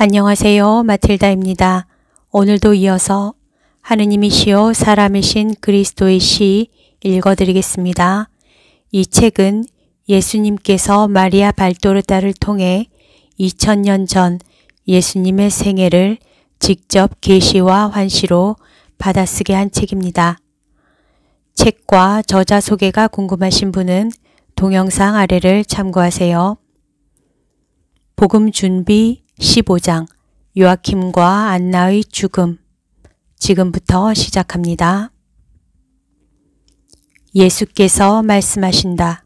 안녕하세요. 마틸다입니다. 오늘도 이어서 하느님이시요 사람이신 그리스도의 시 읽어드리겠습니다. 이 책은 예수님께서 마리아 발도르다를 통해 2000년 전 예수님의 생애를 직접 계시와 환시로 받아쓰게 한 책입니다. 책과 저자 소개가 궁금하신 분은 동영상 아래를 참고하세요. 복음 준비 15장 요아킴과 안나의 죽음. 지금부터 시작합니다. 예수께서 말씀하신다.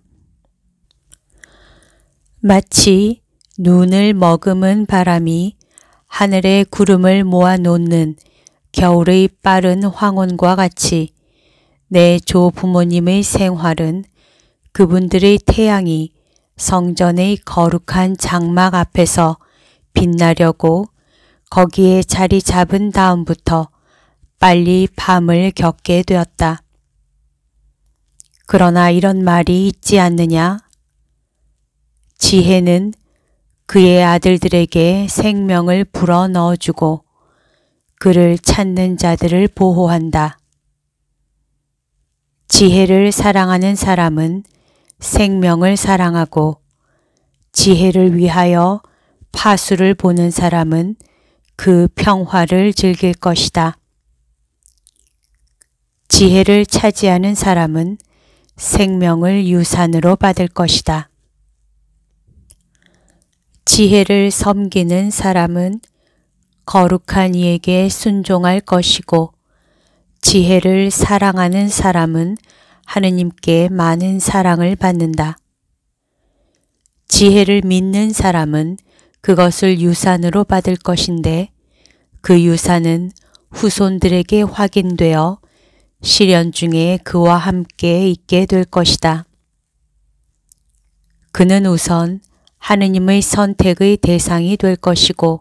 마치 눈을 머금은 바람이 하늘의 구름을 모아 놓는 겨울의 빠른 황혼과 같이 내 조부모님의 생활은 그분들의 태양이 성전의 거룩한 장막 앞에서 빛나려고 거기에 자리 잡은 다음부터 빨리 밤을 겪게 되었다. 그러나 이런 말이 있지 않느냐? 지혜는 그의 아들들에게 생명을 불어 넣어주고 그를 찾는 자들을 보호한다. 지혜를 사랑하는 사람은 생명을 사랑하고 지혜를 위하여 파수를 보는 사람은 그 평화를 즐길 것이다. 지혜를 차지하는 사람은 생명을 유산으로 받을 것이다. 지혜를 섬기는 사람은 거룩한 이에게 순종할 것이고 지혜를 사랑하는 사람은 하느님께 많은 사랑을 받는다. 지혜를 믿는 사람은 그것을 유산으로 받을 것인데 그 유산은 후손들에게 확인되어 시련 중에 그와 함께 있게 될 것이다. 그는 우선 하느님의 선택의 대상이 될 것이고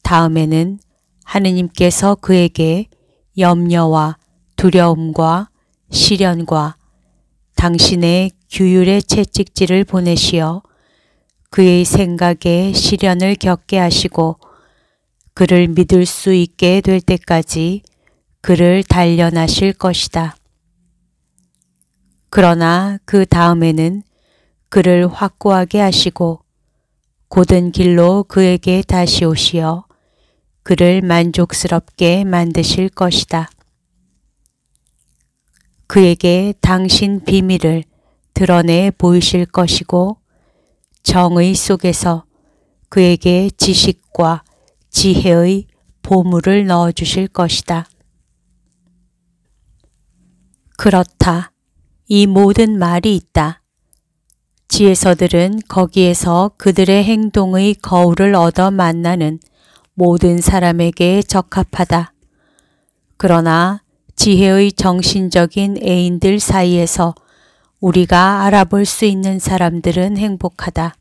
다음에는 하느님께서 그에게 염려와 두려움과 시련과 당신의 규율의 채찍질을 보내시어 그의 생각에 시련을 겪게 하시고 그를 믿을 수 있게 될 때까지 그를 단련하실 것이다. 그러나 그 다음에는 그를 확고하게 하시고 곧은 길로 그에게 다시 오시어 그를 만족스럽게 만드실 것이다. 그에게 당신 비밀을 드러내 보이실 것이고 정의 속에서 그에게 지식과 지혜의 보물을 넣어주실 것이다. 그렇다. 이 모든 말이 있다. 지혜서들은 거기에서 그들의 행동의 거울을 얻어 만나는 모든 사람에게 적합하다. 그러나 지혜의 정신적인 애인들 사이에서 우리가 알아볼 수 있는 사람들은 행복하다.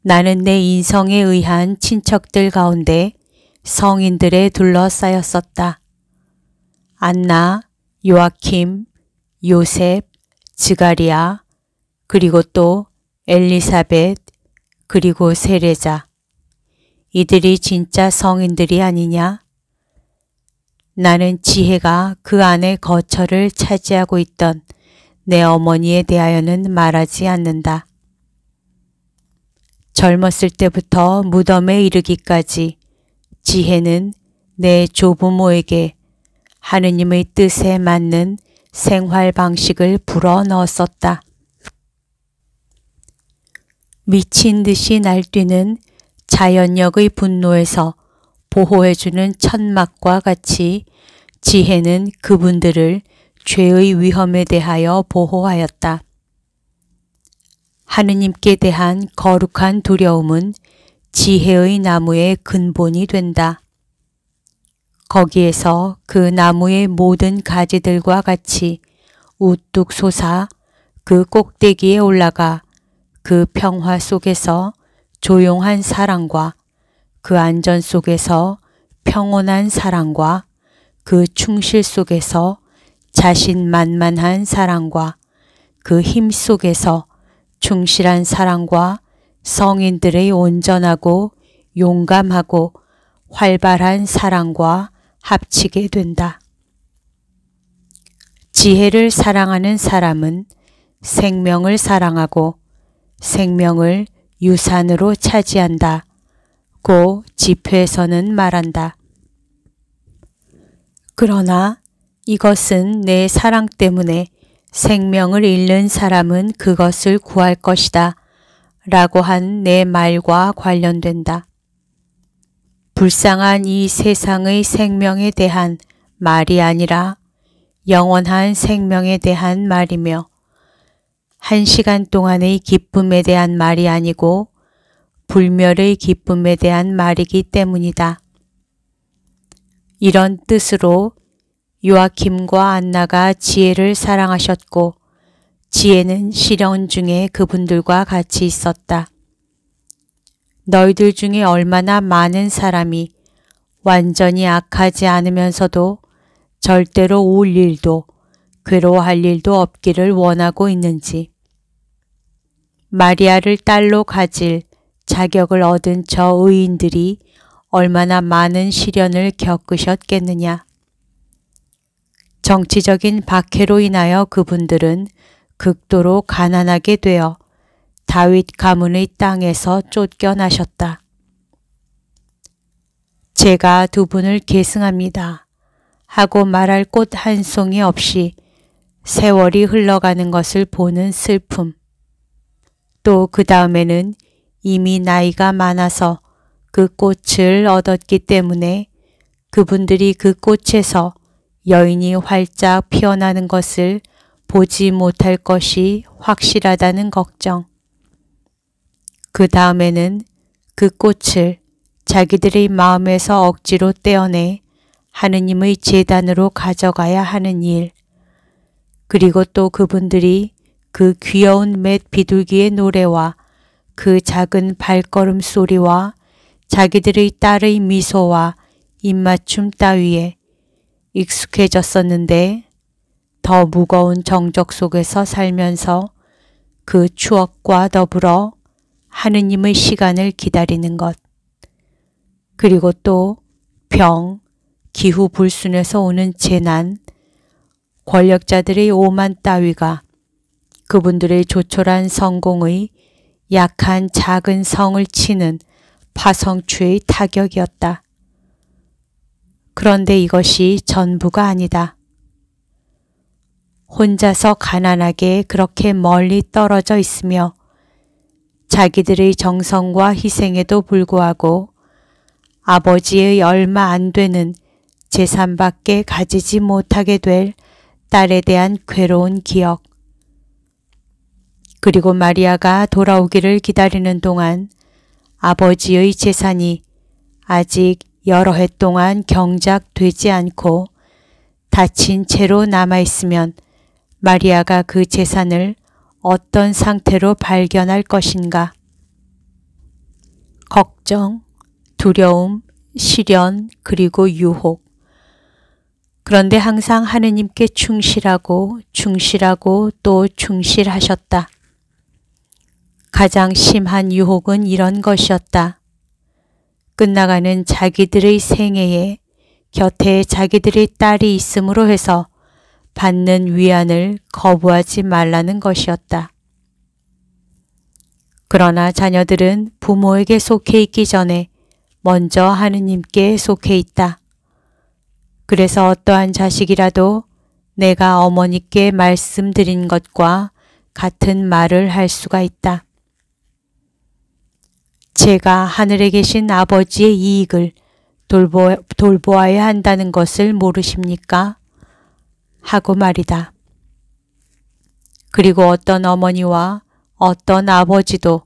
나는 내 인성에 의한 친척들 가운데 성인들에 둘러싸였었다. 안나, 요아킴, 요셉, 스가랴, 그리고 또 엘리사벳, 그리고 세레자. 이들이 진짜 성인들이 아니냐? 나는 지혜가 그 안에 거처를 차지하고 있던 내 어머니에 대하여는 말하지 않는다. 젊었을 때부터 무덤에 이르기까지 지혜는 내 조부모에게 하느님의 뜻에 맞는 생활 방식을 불어 넣었었다. 미친 듯이 날뛰는 자연력의 분노에서 보호해주는 천막과 같이 지혜는 그분들을 죄의 위험에 대하여 보호하였다. 하느님께 대한 거룩한 두려움은 지혜의 나무의 근본이 된다. 거기에서 그 나무의 모든 가지들과 같이 우뚝 솟아 그 꼭대기에 올라가 그 평화 속에서 조용한 사랑과 그 안전 속에서 평온한 사랑과 그 충실 속에서 자신만만한 사랑과 그 힘 속에서 충실한 사랑과 성인들의 온전하고 용감하고 활발한 사랑과 합치게 된다. 지혜를 사랑하는 사람은 생명을 사랑하고 생명을 유산으로 차지한다. 고 지표에서는 말한다. 그러나 이것은 내 사랑 때문에 생명을 잃는 사람은 그것을 구할 것이다. 라고 한 내 말과 관련된다. 불쌍한 이 세상의 생명에 대한 말이 아니라 영원한 생명에 대한 말이며 1시간 동안의 기쁨에 대한 말이 아니고 불멸의 기쁨에 대한 말이기 때문이다. 이런 뜻으로 요아킴과 안나가 지혜를 사랑하셨고 지혜는 시련 중에 그분들과 같이 있었다. 너희들 중에 얼마나 많은 사람이 완전히 악하지 않으면서도 절대로 울 일도 괴로워할 일도 없기를 원하고 있는지. 마리아를 딸로 가질 자격을 얻은 저 의인들이 얼마나 많은 시련을 겪으셨겠느냐. 정치적인 박해로 인하여 그분들은 극도로 가난하게 되어 다윗 가문의 땅에서 쫓겨나셨다. 제가 두 분을 계승합니다. 하고 말할 꽃 한 송이 없이 세월이 흘러가는 것을 보는 슬픔. 또 그 다음에는 이미 나이가 많아서 그 꽃을 얻었기 때문에 그분들이 그 꽃에서 여인이 활짝 피어나는 것을 보지 못할 것이 확실하다는 걱정. 그 다음에는 그 꽃을 자기들의 마음에서 억지로 떼어내 하느님의 제단으로 가져가야 하는 일. 그리고 또 그분들이 그 귀여운 맷 비둘기의 노래와 그 작은 발걸음 소리와 자기들의 딸의 미소와 입맞춤 따위에 익숙해졌었는데 더 무거운 정적 속에서 살면서 그 추억과 더불어 하느님의 시간을 기다리는 것. 그리고 또 병, 기후 불순에서 오는 재난, 권력자들의 오만 따위가 그분들의 조촐한 성공의 약한 작은 성을 치는 파성추의 타격이었다. 그런데 이것이 전부가 아니다. 혼자서 가난하게 그렇게 멀리 떨어져 있으며 자기들의 정성과 희생에도 불구하고 아버지의 얼마 안 되는 재산밖에 가지지 못하게 될 딸에 대한 괴로운 기억. 그리고 마리아가 돌아오기를 기다리는 동안 아버지의 재산이 아직 여러 해 동안 경작되지 않고 닫힌 채로 남아있으면 마리아가 그 재산을 어떤 상태로 발견할 것인가. 걱정, 두려움, 시련, 그리고 유혹. 그런데 항상 하느님께 충실하고 또 충실하셨다. 가장 심한 유혹은 이런 것이었다. 끝나가는 자기들의 생애에 곁에 자기들의 딸이 있음으로 해서 받는 위안을 거부하지 말라는 것이었다. 그러나 자녀들은 부모에게 속해 있기 전에 먼저 하느님께 속해 있다. 그래서 어떠한 자식이라도 내가 어머니께 말씀드린 것과 같은 말을 할 수가 있다. 제가 하늘에 계신 아버지의 이익을 돌보아야 한다는 것을 모르십니까? 하고 말이다. 그리고 어떤 어머니와 어떤 아버지도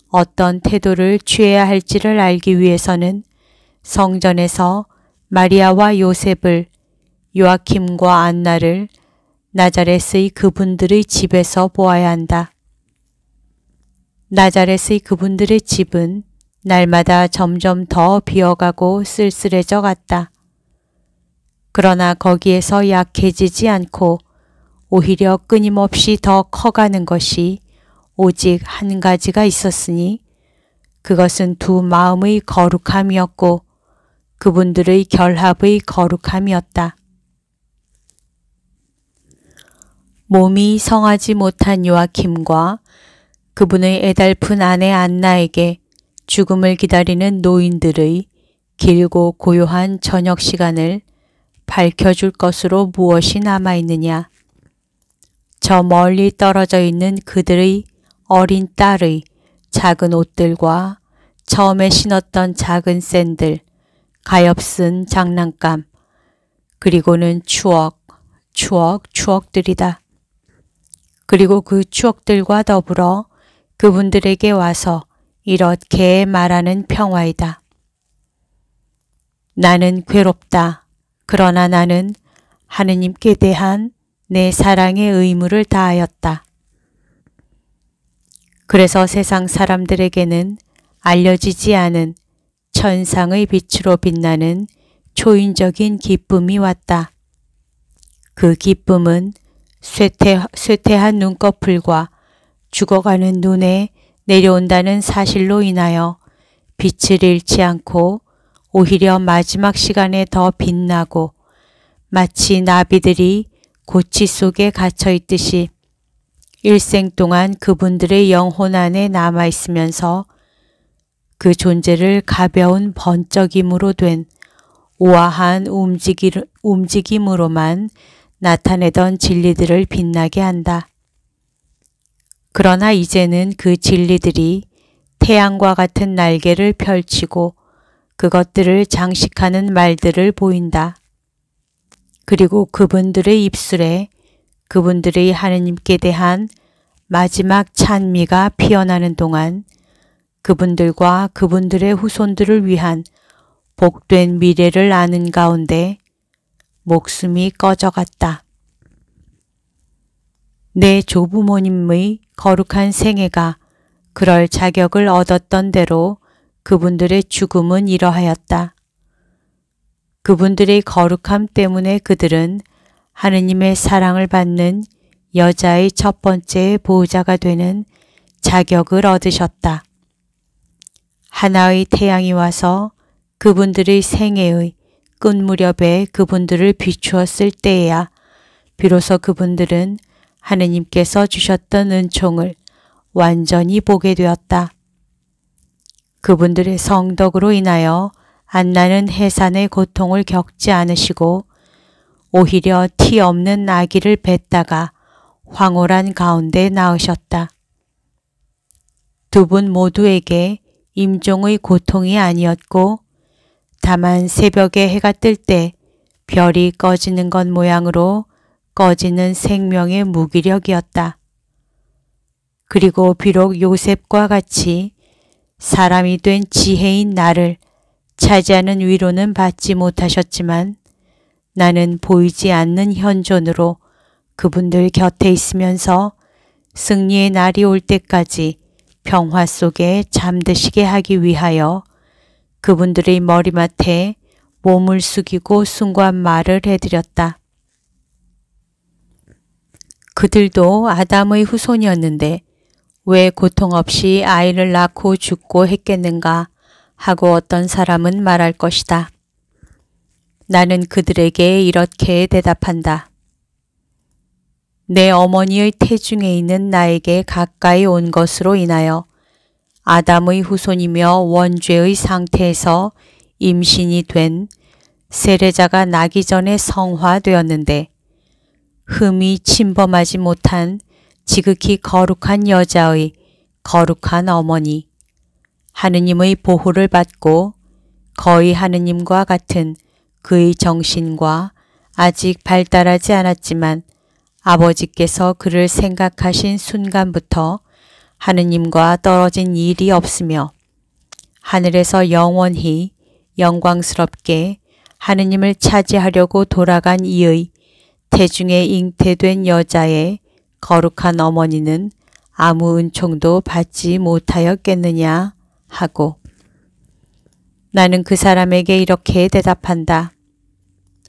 어떤 태도를 취해야 할지를 알기 위해서는 성전에서 마리아와 요셉을, 요아킴과 안나를 나자렛의 그분들의 집에서 보아야 한다. 나자렛의 그분들의 집은 날마다 점점 더 비어가고 쓸쓸해져 갔다. 그러나 거기에서 약해지지 않고 오히려 끊임없이 더 커가는 것이 오직 한 가지가 있었으니 그것은 두 마음의 거룩함이었고 그분들의 결합의 거룩함이었다. 몸이 성하지 못한 요아킴과 그분의 애달픈 아내 안나에게 죽음을 기다리는 노인들의 길고 고요한 저녁 시간을 밝혀줄 것으로 무엇이 남아있느냐. 저 멀리 떨어져 있는 그들의 어린 딸의 작은 옷들과 처음에 신었던 작은 샌들, 가엾은 장난감, 그리고는 추억들이다. 그리고 그 추억들과 더불어 그분들에게 와서 이렇게 말하는 평화이다. 나는 괴롭다. 그러나 나는 하느님께 대한 내 사랑의 의무를 다하였다. 그래서 세상 사람들에게는 알려지지 않은 천상의 빛으로 빛나는 초인적인 기쁨이 왔다. 그 기쁨은 쇠퇴한 눈꺼풀과 죽어가는 눈에 내려온다는 사실로 인하여 빛을 잃지 않고 오히려 마지막 시간에 더 빛나고 마치 나비들이 고치 속에 갇혀 있듯이 일생 동안 그분들의 영혼 안에 남아있으면서 그 존재를 가벼운 번쩍임으로 된 우아한 움직임으로만 나타내던 진리들을 빛나게 한다. 그러나 이제는 그 진리들이 태양과 같은 날개를 펼치고 그것들을 장식하는 말들을 보인다. 그리고 그분들의 입술에 그분들의 하느님께 대한 마지막 찬미가 피어나는 동안 그분들과 그분들의 후손들을 위한 복된 미래를 아는 가운데 목숨이 꺼져갔다. 내 조부모님의 거룩한 생애가 그럴 자격을 얻었던 대로 그분들의 죽음은 이러하였다. 그분들의 거룩함 때문에 그들은 하느님의 사랑을 받는 여자의 첫 번째 보호자가 되는 자격을 얻으셨다. 하나의 태양이 와서 그분들의 생애의 끝 무렵에 그분들을 비추었을 때에야 비로소 그분들은 하느님께서 주셨던 은총을 완전히 보게 되었다. 그분들의 성덕으로 인하여 안나는 해산의 고통을 겪지 않으시고 오히려 티 없는 아기를 뱉다가 황홀한 가운데 낳으셨다. 두 분 모두에게 임종의 고통이 아니었고 다만 새벽에 해가 뜰 때 별이 꺼지는 것 모양으로 꺼지는 생명의 무기력이었다. 그리고 비록 요셉과 같이 사람이 된 지혜인 나를 차지하는 위로는 받지 못하셨지만 나는 보이지 않는 현존으로 그분들 곁에 있으면서 승리의 날이 올 때까지 평화 속에 잠드시게 하기 위하여 그분들의 머리맡에 몸을 숙이고 순고한 말을 해드렸다. 그들도 아담의 후손이었는데 왜 고통 없이 아이를 낳고 죽고 했겠는가 하고 어떤 사람은 말할 것이다. 나는 그들에게 이렇게 대답한다. 내 어머니의 태중에 있는 나에게 가까이 온 것으로 인하여 아담의 후손이며 원죄의 상태에서 임신이 된 세례자가 나기 전에 성화되었는데 흠이 침범하지 못한 지극히 거룩한 여자의 거룩한 어머니, 하느님의 보호를 받고 거의 하느님과 같은 그의 정신과 아직 발달하지 않았지만 아버지께서 그를 생각하신 순간부터 하느님과 떨어진 일이 없으며 하늘에서 영원히 영광스럽게 하느님을 차지하려고 돌아간 이의 태중에 잉태된 여자의 거룩한 어머니는 아무 은총도 받지 못하였겠느냐 하고 나는 그 사람에게 이렇게 대답한다.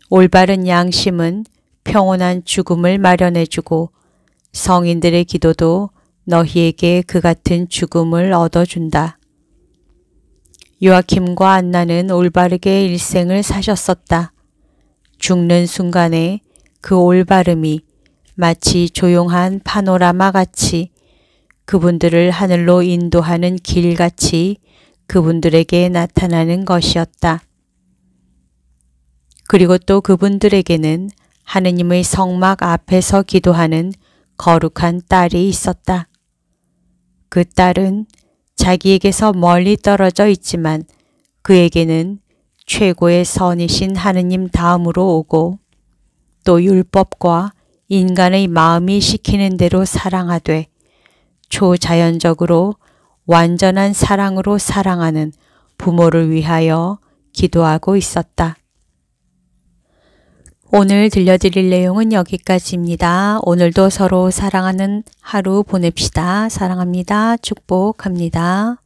올바른 양심은 평온한 죽음을 마련해주고 성인들의 기도도 너희에게 그 같은 죽음을 얻어준다. 요아킴과 안나는 올바르게 일생을 사셨었다. 죽는 순간에 그 올바름이 마치 조용한 파노라마 같이 그분들을 하늘로 인도하는 길같이 그분들에게 나타나는 것이었다. 그리고 또 그분들에게는 하느님의 성막 앞에서 기도하는 거룩한 딸이 있었다. 그 딸은 자기에게서 멀리 떨어져 있지만 그에게는 최고의 선이신 하느님 다음으로 오고 또 율법과 인간의 마음이 시키는 대로 사랑하되 초자연적으로 완전한 사랑으로 사랑하는 부모를 위하여 기도하고 있었다. 오늘 들려드릴 내용은 여기까지입니다. 오늘도 서로 사랑하는 하루 보냅시다. 사랑합니다. 축복합니다.